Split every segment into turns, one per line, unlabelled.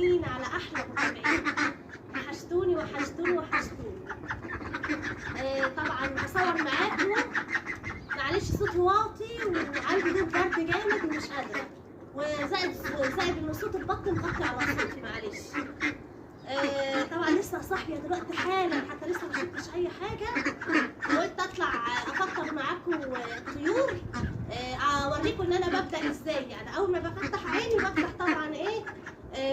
سنين على احلى متابعين. وحشتوني وحشتوني وحشتوني. طبعا بصور معاكم، معلش صوتي واطي وعندي دور برد جامد ومش قادره، وزائد ان صوت البطن مغطي على صوتي، معلش. طبعا لسه صاحيه دلوقتي حالا، حتى لسه ما شربتش اي حاجه، وقلت اطلع افكر معاكم طيور، اوريكم ان انا ببدا ازاي. يعني اول ما بفتح عيني بفتح طبعا ايه،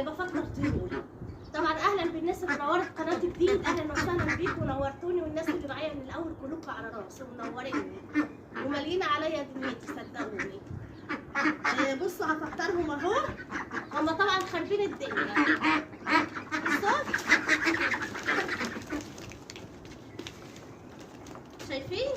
بفكر طيور. طبعا اهلا بالناس اللي نورت قناتي جديد، اهلا وسهلا بيكم ونورتوني، والناس اللي معايا من الاول كلكم على راسي ومنوريني ومالين عليا دنيتي صدقوني. بصوا هفكرهم اهو، هما طبعا خاربين الدنيا. بصوا شايفين؟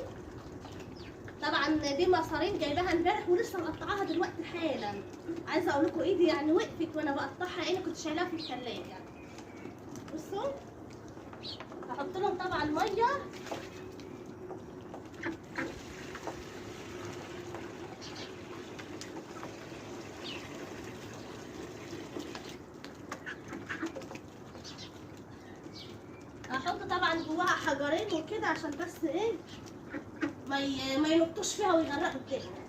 طبعا دي مصارين جايباها امبارح ولسه مقطعاها دلوقتي حالا. عايزه اقول لكم ايدي يعني وقفت وانا بقطعها، انا كنت شايلاها في الثلاجه. بصوا هحط لهم طبعا ميه، هحط طبعا جواها حجرين وكده عشان بس ايه ما ينطوش فيها ويغرقوا الدنيا.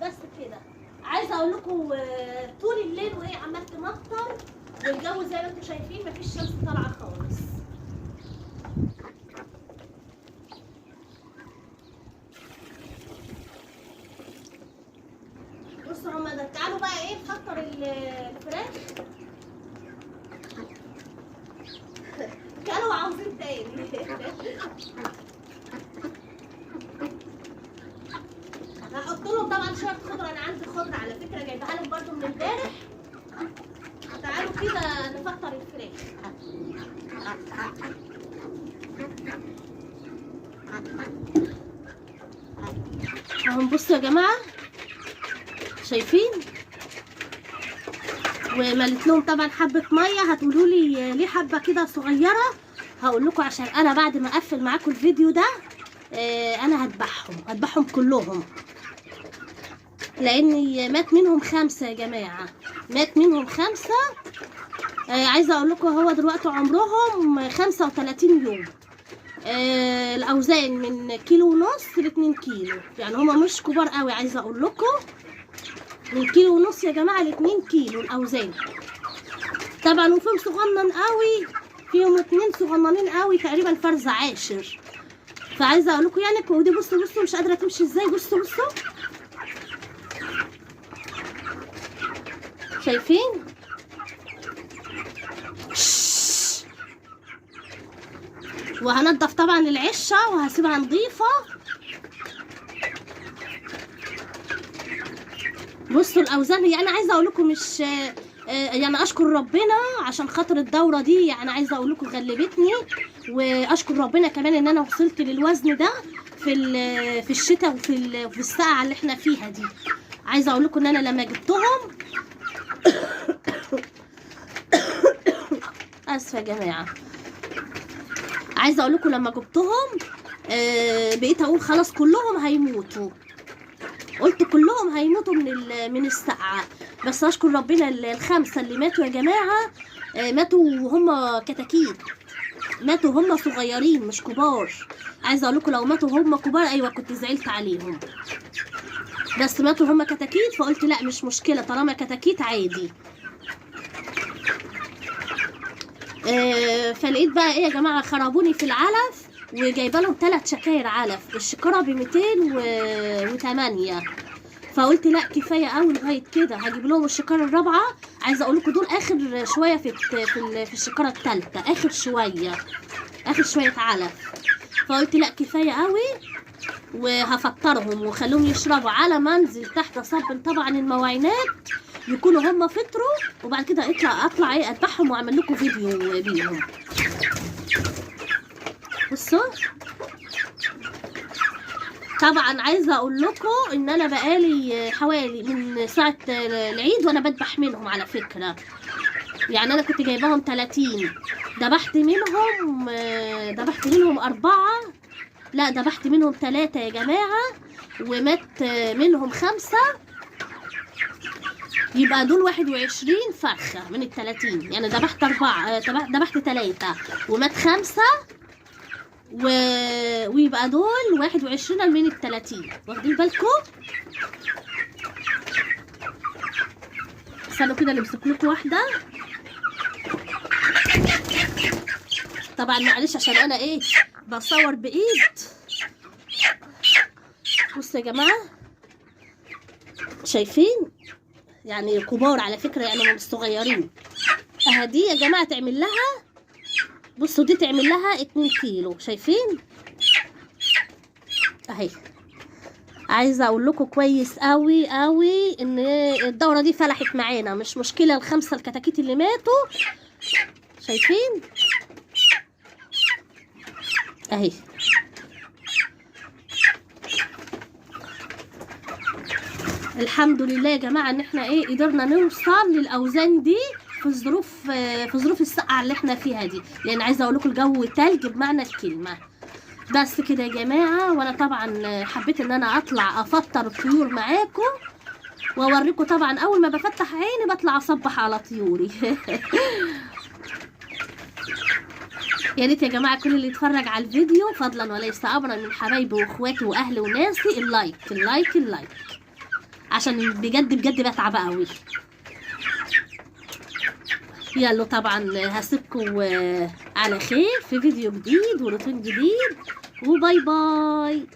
بس كده. عايزه اقول لكم طول الليل وهي عماله تمطر، والجو زي ما انتم شايفين مفيش شمس طالعه خالص. بصوا هما ده. تعالوا بقى ايه نفطر الفراخ. كانوا عاوزين تاني. هحط لهم طبعا شويه خضره، انا عندي خضره على فكره جايبها لهم برده من امبارح. تعالوا كده نفطر الفراخ. اهو بصوا يا جماعه شايفين، ومليت لهم طبعا حبه ميه. هتقولوا لي ليه حبه كده صغيره؟ هقول لكم عشان انا بعد ما اقفل معاكم الفيديو ده انا هذبحهم كلهم، لان مات منهم 5 يا جماعه، مات منهم 5. عايزه اقول لكم هو دلوقتي عمرهم 35 يوم. الاوزان من 1.5 كيلو ل2 كيلو، يعني هما مش كبار قوي. عايزه اقول لكم من 1.5 كيلو يا جماعه ل2 كيلو الاوزان. طبعا وفيهم صغنن قوي، فيهم 2 صغننين قوي تقريبا فرز عاشر. فعايزه اقول لكم يعني ودي بصوا مش قادره تمشي ازاي. بصوا شايفين؟ وهنضف طبعا العشه وهسيبها نظيفه. بصوا الاوزان. يعني عايزه اقول لكم مش يعني اشكر ربنا عشان خاطر الدوره دي، يعني عايزه اقول لكم غلبتني، واشكر ربنا كمان ان انا وصلت للوزن ده في الشتاء وفي الساعه اللي احنا فيها دي. عايزه اقول لكم ان انا لما جبتهم اسفه يا جماعه، عايزه اقول لكم لما جبتهم بقيت اقول خلاص كلهم هيموتوا، قلت كلهم هيموتوا من السقعه. بس اشكر ربنا ال5 اللي ماتوا يا جماعه ماتوا وهم كتاكيت، ماتوا هم صغيرين مش كبار. عايزه اقول لكم لو ماتوا هم كبار ايوه كنت زعلت عليهم، بس ماتوا هم كتاكيت، فقلت لا مش مشكله طالما كتاكيت عادي. فلقيت بقى ايه يا جماعه، خربوني في العلف، وجايبه لهم 3 شكاير علف، الشكاره ب 208. فقلت لا كفايه قوي لغايه كده، هجيب لهم الشكاره الرابعه. عايزه اقول لكم دول اخر شويه في الشكاره الثالثه، اخر شويه علف. فقلت لا كفايه قوي، وهفطرهم وخليهم يشربوا على ما انزل تحت اصب طبعا المواعينات يكونوا هم فطروا، وبعد كده اطلع ايه اذبحهم واعمل لكم فيديو بيهم. بصوا طبعا عايزه اقول لكم ان انا بقالي حوالي من ساعه العيد وانا بذبح منهم على فكره. يعني انا كنت جايباهم 30، ذبحت منهم 4 لا ذبحت منهم 3 يا جماعة، ومات منهم 5، يبقى دول 21 فرخة من ال30. يعني ذبحت 4، ذبحت 3 ومات 5 ويبقى دول 21 من ال30. واخدين بالكم؟ استنوا كده نمسك لكم واحدة. طبعا معلش عشان انا ايه بصور بايد. بصوا يا جماعة، شايفين؟ يعني كبار على فكرة، يعني مش صغيرين. دي يا جماعة تعمل لها، بصوا دي تعمل لها 2 كيلو، شايفين؟ اهي. عايزة اقول لكم كويس قوي قوي ان الدورة دي فلحت معانا، مش مشكلة ال5 الكتاكيت اللي ماتوا، شايفين؟ اهي. الحمد لله يا جماعه ان احنا ايه قدرنا نوصل للاوزان دي في ظروف السقعه اللي احنا فيها دي، لان عايزه اقول لكم الجو تلج بمعنى الكلمه. بس كده يا جماعه، وانا طبعا حبيت ان انا اطلع افطر الطيور معاكم واوريكم. طبعا اول ما بفتح عيني بطلع اصبح على طيوري. يا ريت يا جماعه كل اللي يتفرج على الفيديو فضلا وليس امرا من حبايبي واخواتي واهلي وناسي اللايك عشان بجد بجد بتعب قوي. يلا طبعا هسيبكم على خير في فيديو جديد وروتين جديد، وباي باي.